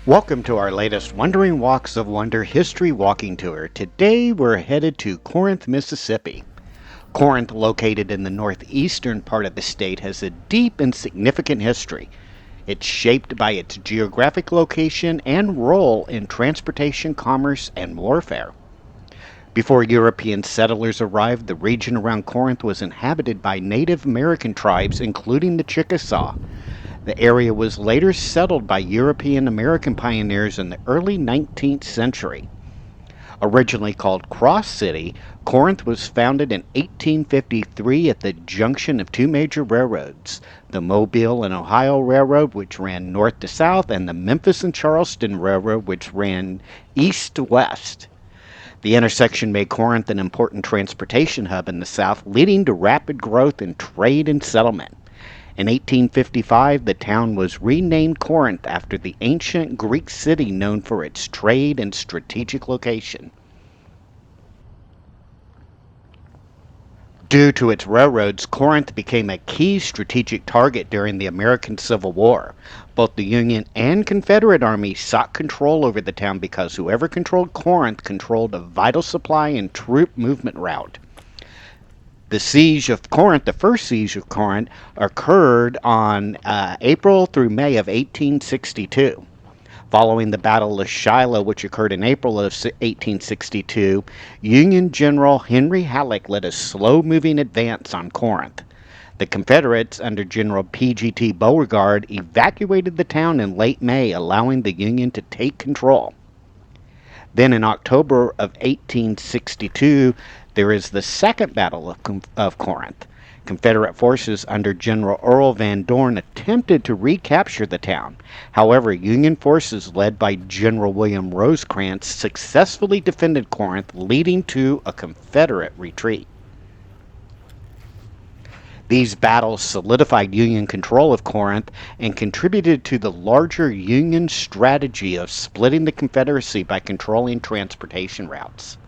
Welcome to our latest Wandering Walks of Wonder history walking tour. Today we're headed to Corinth, Mississippi. Corinth, located in the northeastern part of the state, has a deep and significant history. It's shaped by its geographic location and role in transportation, commerce, and warfare. Before European settlers arrived, the region around Corinth was inhabited by Native American tribes, including the Chickasaw. The area was later settled by European American pioneers in the early 19th century. Originally called Cross City, Corinth was founded in 1853 at the junction of two major railroads, the Mobile and Ohio Railroad, which ran north to south, and the Memphis and Charleston Railroad, which ran east to west. The intersection made Corinth an important transportation hub in the South, leading to rapid growth in trade and settlement. In 1855, the town was renamed Corinth after the ancient Greek city known for its trade and strategic location. Due to its railroads, Corinth became a key strategic target during the American Civil War. Both the Union and Confederate armies sought control over the town because whoever controlled Corinth controlled a vital supply and troop movement route. The siege of Corinth, the first siege of Corinth, occurred on April through May of 1862. Following the Battle of Shiloh, which occurred in April of 1862, Union General Henry Halleck led a slow-moving advance on Corinth. The Confederates, under General P.G.T. Beauregard, evacuated the town in late May, allowing the Union to take control. Then in October of 1862, there is the Second Battle of Corinth. Confederate forces under General Earl Van Dorn attempted to recapture the town. However, Union forces led by General William Rosecrans successfully defended Corinth, leading to a Confederate retreat. These battles solidified Union control of Corinth and contributed to the larger Union strategy of splitting the Confederacy by controlling transportation routes.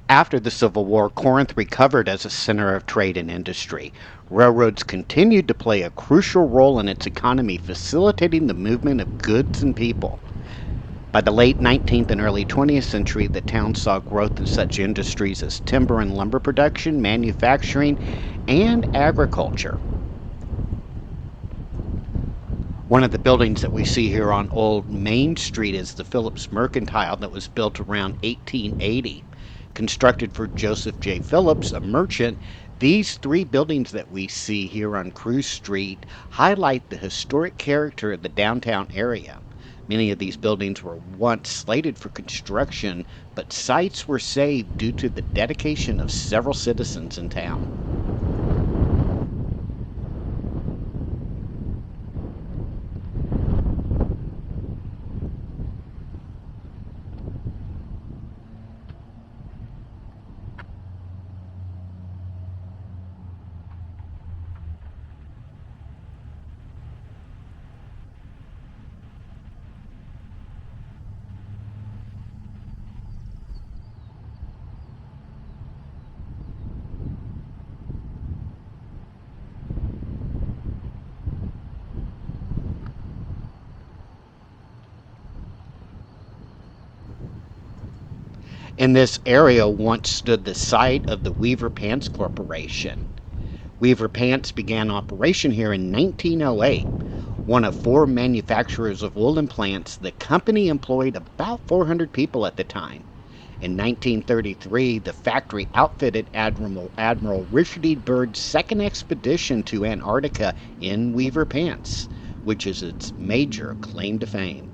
After the Civil War, Corinth recovered as a center of trade and industry. Railroads continued to play a crucial role in its economy, facilitating the movement of goods and people. By the late 19th and early 20th century, the town saw growth in such industries as timber and lumber production, manufacturing, and agriculture. One of the buildings that we see here on Old Main Street is the Phillips Mercantile that was built around 1880. Constructed for Joseph J. Phillips, a merchant, these three buildings that we see here on Cruz Street highlight the historic character of the downtown area. Many of these buildings were once slated for construction, but sites were saved due to the dedication of several citizens in town. In this area once stood the site of the Weaver Pants Corporation. Weaver Pants began operation here in 1908. One of four manufacturers of woolen plants, the company employed about 400 people at the time. In 1933, the factory outfitted Admiral Richard E. Byrd's second expedition to Antarctica in Weaver Pants, which is its major claim to fame.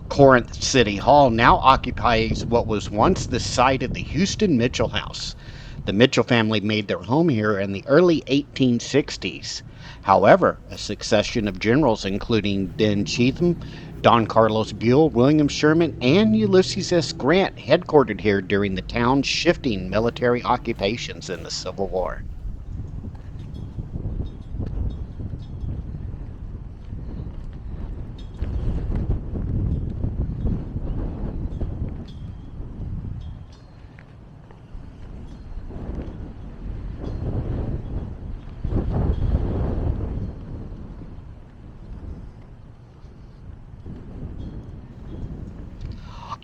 Corinth City Hall now occupies what was once the site of the Houston Mitchell House. The Mitchell family made their home here in the early 1860s. However, a succession of generals, including Ben Cheatham, Don Carlos Buell, William Sherman, and Ulysses S. Grant, headquartered here during the town's shifting military occupations in the Civil War.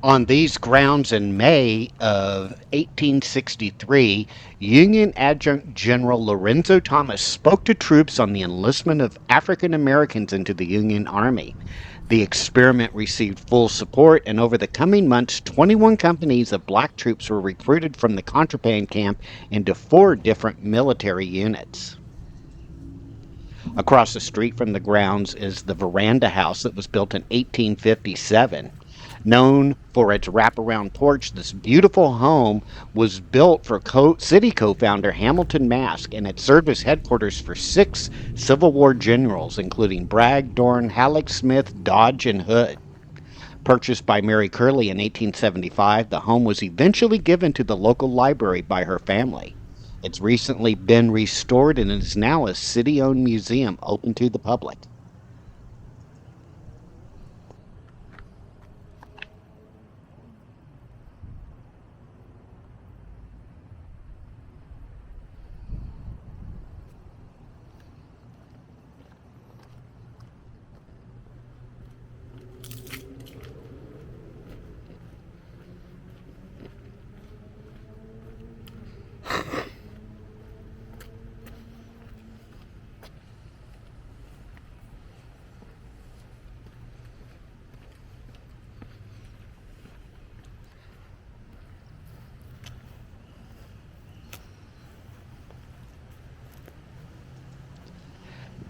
On these grounds, in May of 1863, Union Adjutant General Lorenzo Thomas spoke to troops on the enlistment of African Americans into the Union Army. The experiment received full support, and over the coming months, 21 companies of black troops were recruited from the contraband camp into 4 different military units. Across the street from the grounds is the Veranda House that was built in 1857. Known for its wraparound porch, this beautiful home was built for city co-founder Hamilton Mask, and it served as headquarters for 6 Civil War generals, including Bragg, Dorn, Halleck, Smith, Dodge, and Hood. Purchased by Mary Curley in 1875, the home was eventually given to the local library by her family. It's recently been restored and is now a city-owned museum open to the public.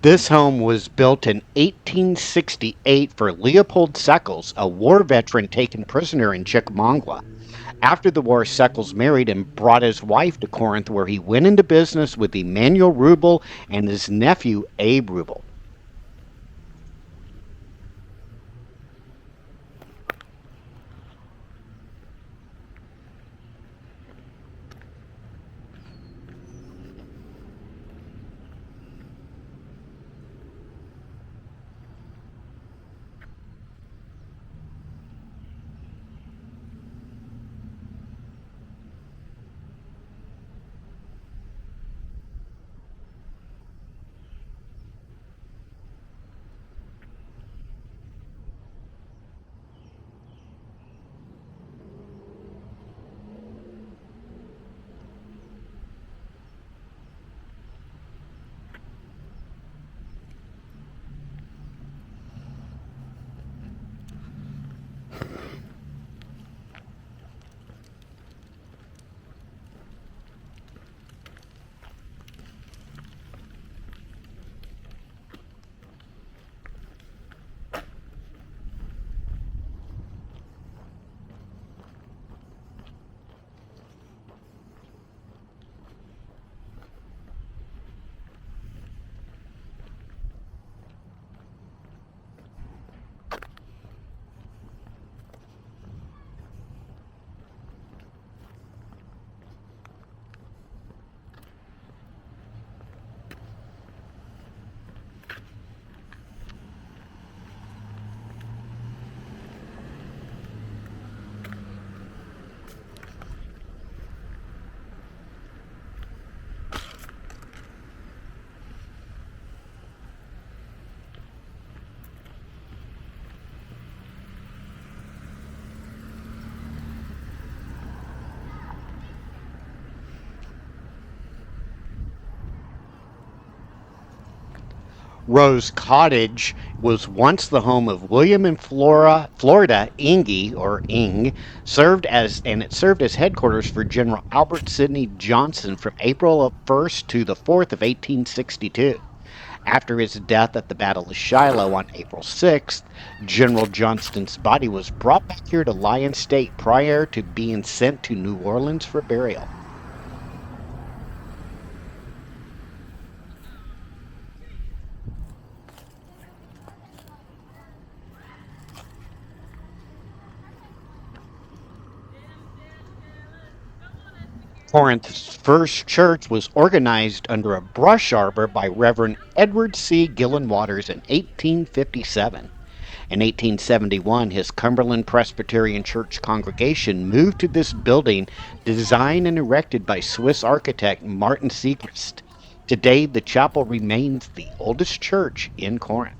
This home was built in 1868 for Leopold Seckles, a war veteran taken prisoner in Chickamauga. After the war, Seckles married and brought his wife to Corinth, where he went into business with Emanuel Rubel and his nephew Abe Rubel. Rose Cottage was once the home of William and Florida Inge or Ing, it served as headquarters for General Albert Sidney Johnston from April 1st to the 4th of 1862. After his death at the Battle of Shiloh on April 6th, General Johnston's body was brought back here to Lyon State prior to being sent to New Orleans for burial. Corinth's first church was organized under a brush arbor by Reverend Edward C. Gillen Waters in 1857. In 1871, his Cumberland Presbyterian Church congregation moved to this building designed and erected by Swiss architect Martin Siegrist. Today, the chapel remains the oldest church in Corinth.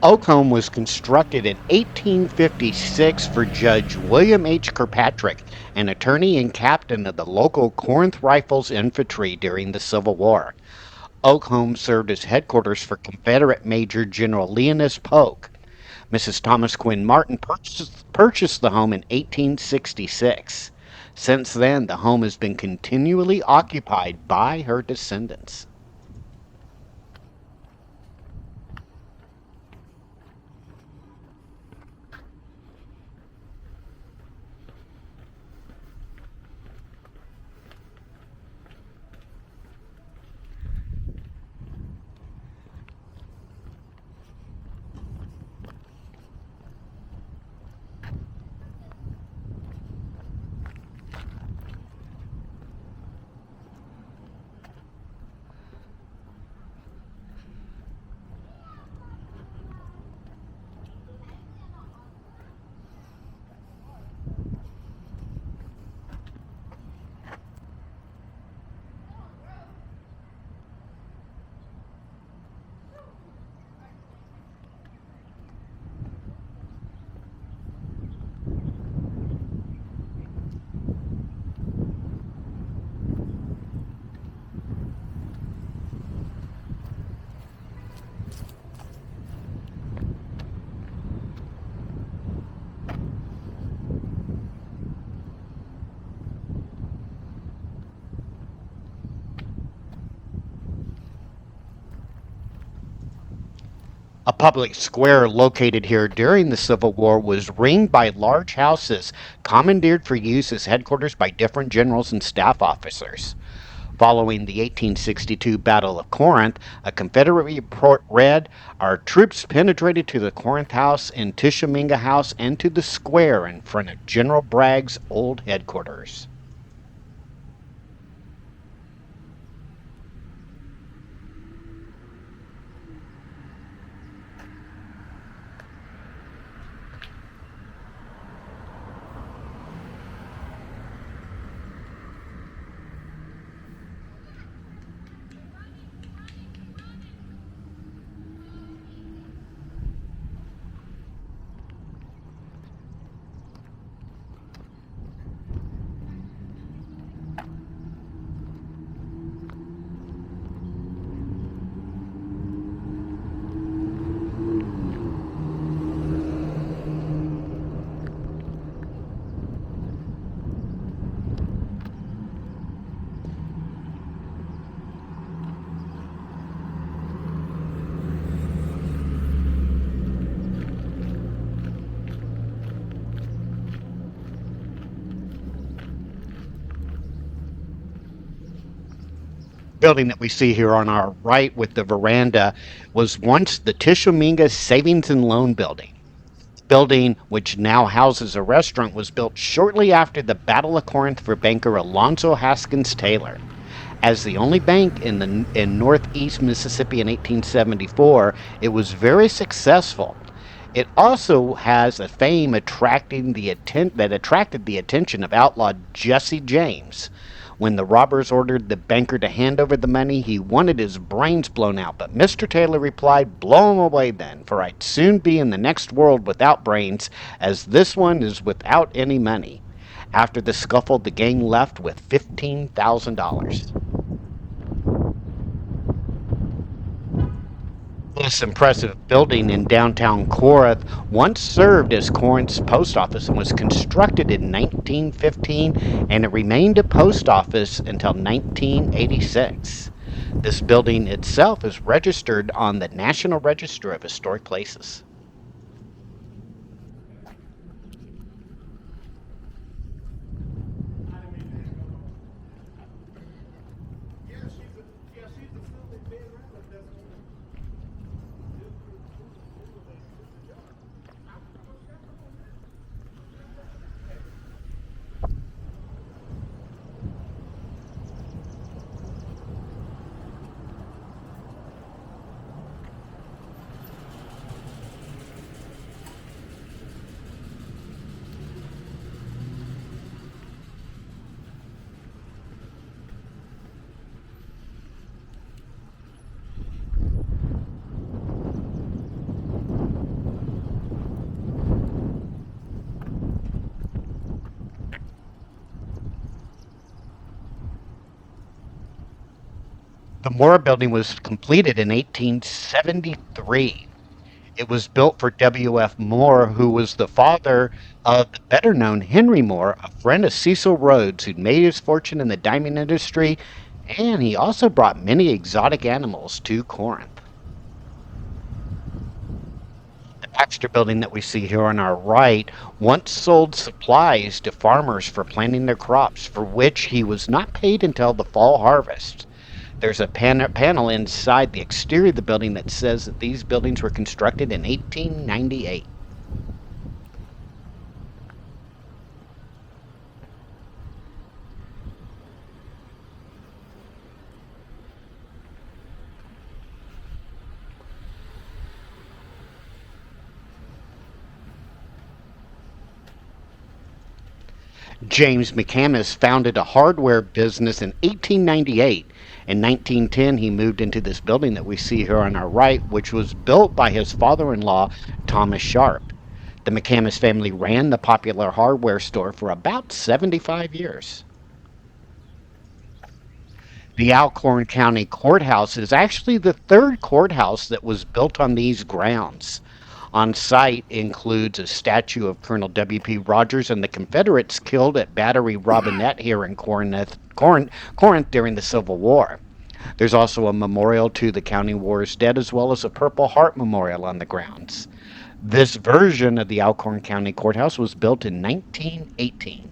Oakham was constructed in 1856 for Judge William H. Kirkpatrick, an attorney and captain of the local Corinth Rifles Infantry during the Civil War. Oakham served as headquarters for Confederate Major General Leonidas Polk. Mrs. Thomas Quinn Martin purchased the home in 1866. Since then, the home has been continually occupied by her descendants. A public square located here during the Civil War was ringed by large houses commandeered for use as headquarters by different generals and staff officers. Following the 1862 Battle of Corinth, a Confederate report read, "Our troops penetrated to the Corinth House and Tishomingo House and to the square in front of General Bragg's old headquarters." Building that we see here on our right with the veranda was once the Tishomingo Savings and Loan Building. Building, which now houses a restaurant, was built shortly after the Battle of Corinth for banker Alonzo Haskins Taylor. As the only bank in northeast Mississippi in 1874, it was very successful. It also has a fame attracting that attracted the attention of outlaw Jesse James. When the robbers ordered the banker to hand over the money, he wanted his brains blown out. But Mr. Taylor replied, "Blow 'em away then, for I'd soon be in the next world without brains, as this one is without any money." After the scuffle, the gang left with $15,000. This impressive building in downtown Corinth once served as Corinth's post office and was constructed in 1915, and it remained a post office until 1986. This building itself is registered on the National Register of Historic Places. The Mora building was completed in 1873. It was built for W.F. Moore, who was the father of the better known Henry Moore, a friend of Cecil Rhodes, who'd made his fortune in the diamond industry, and he also brought many exotic animals to Corinth. The Baxter building that we see here on our right once sold supplies to farmers for planting their crops, for which he was not paid until the fall harvest. There's a panel inside the exterior of the building that says that these buildings were constructed in 1898. James McCamus founded a hardware business in 1898. In 1910, he moved into this building that we see here on our right, which was built by his father in law, Thomas Sharp. The McCamus family ran the popular hardware store for about 75 years. The Alcorn County Courthouse is actually the third courthouse that was built on these grounds. On site includes a statue of Colonel W.P. Rogers and the Confederates killed at Battery Robinette here in Corinth during the Civil War. There's also a memorial to the County War's dead, as well as a Purple Heart Memorial on the grounds. This version of the Alcorn County Courthouse was built in 1918.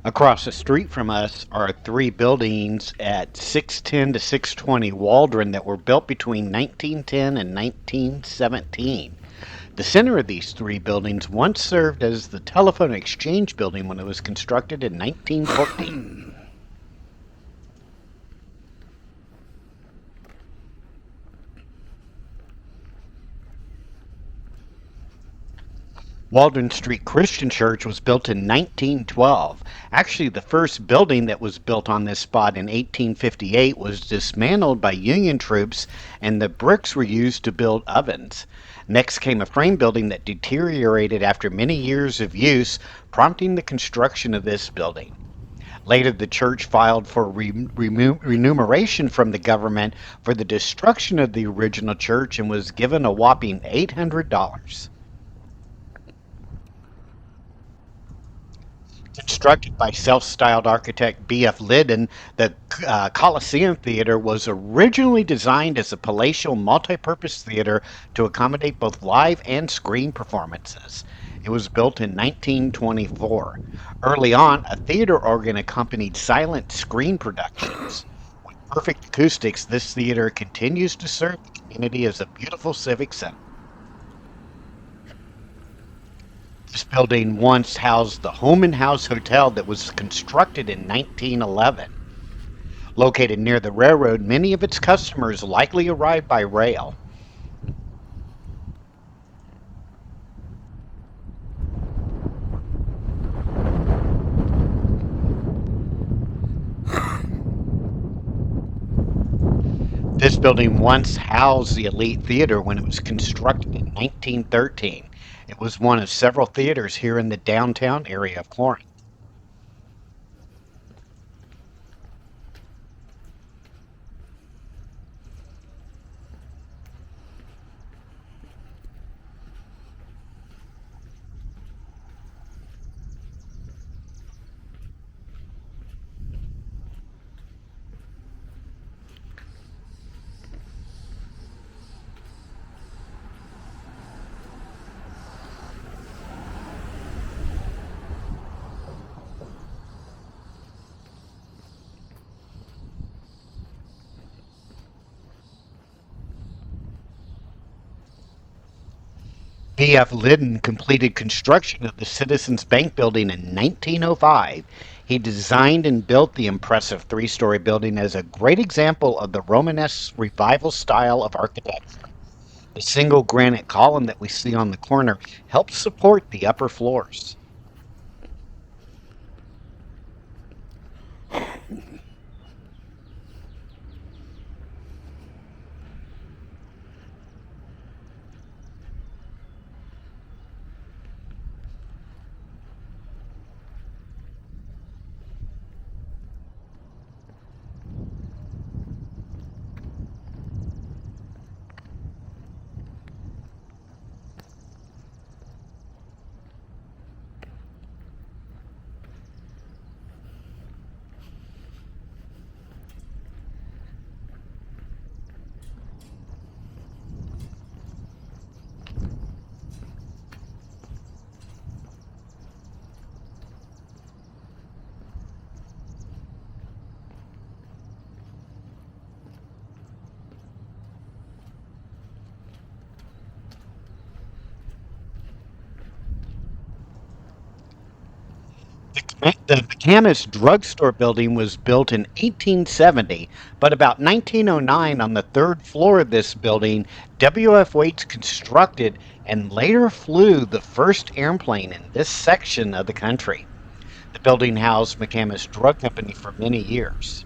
Across the street from us are three buildings at 610 to 620 Waldron that were built between 1910 and 1917. The center of these three buildings once served as the telephone exchange building when it was constructed in 1914. Waldron Street Christian Church was built in 1912. Actually, the first building that was built on this spot in 1858 was dismantled by Union troops, and the bricks were used to build ovens. Next came a frame building that deteriorated after many years of use, prompting the construction of this building. Later, the church filed for remuneration from the government for the destruction of the original church and was given a whopping $800. Constructed by self-styled architect B.F. Liddon, the Coliseum Theater was originally designed as a palatial multi-purpose theater to accommodate both live and screen performances. It was built in 1924. Early on, a theater organ accompanied silent screen productions. With perfect acoustics, this theater continues to serve the community as a beautiful civic center. This building once housed the Home and House Hotel that was constructed in 1911. Located near the railroad, many of its customers likely arrived by rail. This building once housed the Elite Theater when it was constructed in 1913. It was one of several theaters here in the downtown area of Corinth. B.F. Liddon completed construction of the Citizens Bank building in 1905. He designed and built the impressive three-story building as a great example of the Romanesque revival style of architecture. The single granite column that we see on the corner helps support the upper floors. The McCamus Drugstore building was built in 1870, but about 1909, on the third floor of this building, W.F. Waits constructed and later flew the first airplane in this section of the country. The building housed McCamus Drug Company for many years.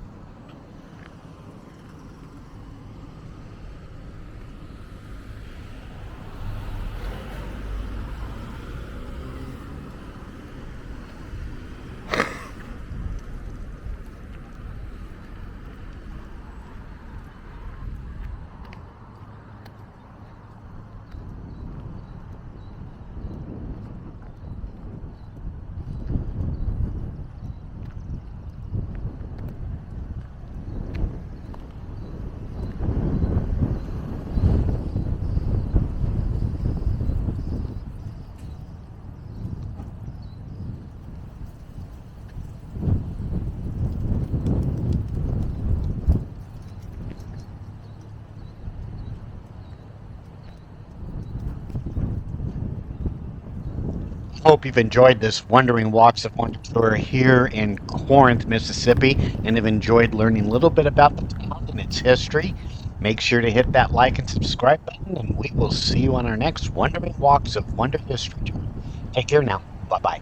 Hope you've enjoyed this Wandering Walks of Wonder tour here in Corinth, Mississippi, and have enjoyed learning a little bit about the town and its history. Make sure to hit that like and subscribe button, and we will see you on our next Wandering Walks of Wonder history tour. Take care now. Bye bye.